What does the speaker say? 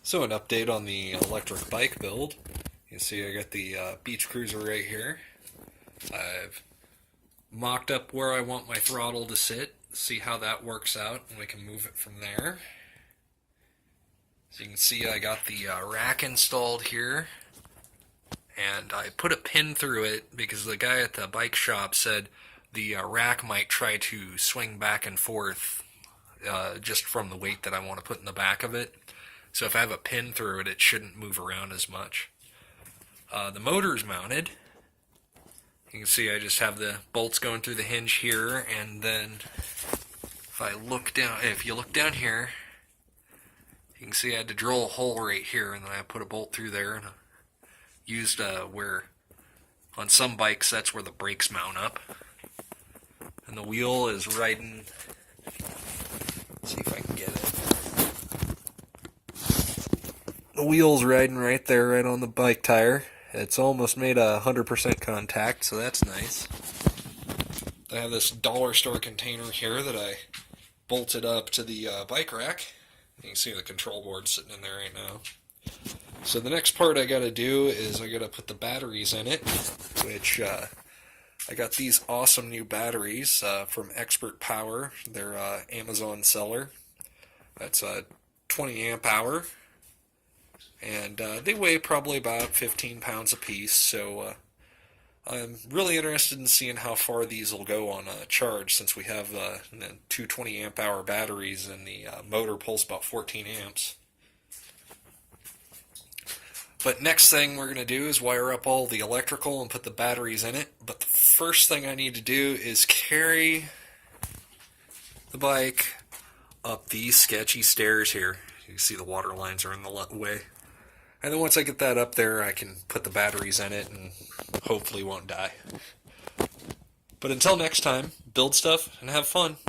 So an update on the electric bike build. You see I got the Beach Cruiser right here. I've mocked up where I want my throttle to sit, see how that works out, and we can move it from there. So you can see I got the rack installed here, and I put a pin through it because the guy at the bike shop said the rack might try to swing back and forth just from the weight that I want to put in the back of it. So if I have a pin through it, it shouldn't move around as much. The motor's mounted. You can see I just have the bolts going through the hinge here, and then if you look down here, you can see I had to drill a hole right here, and then I put a bolt through there, and I used where on some bikes that's where the brakes mount up. And the wheel is riding. Let's see if I can get it. The wheel's riding right there, right on the bike tire. It's almost made 100% contact, so that's nice. I have this dollar store container here that I bolted up to the bike rack. You can see the control board sitting in there right now. So the next part I gotta do is I gotta put the batteries in it, which I got these awesome new batteries from Expert Power. They're Amazon seller. That's a 20 amp hour. And they weigh probably about 15 pounds a piece, so I'm really interested in seeing how far these will go on a charge, since we have two 20 amp hour batteries and the motor pulls about 14 amps. But next thing we're going to do is wire up all the electrical and put the batteries in it. But the first thing I need to do is carry the bike up these sketchy stairs here. You can see the water lines are in the way. And then once I get that up there, I can put the batteries in it and hopefully won't die. But until next time, build stuff and have fun.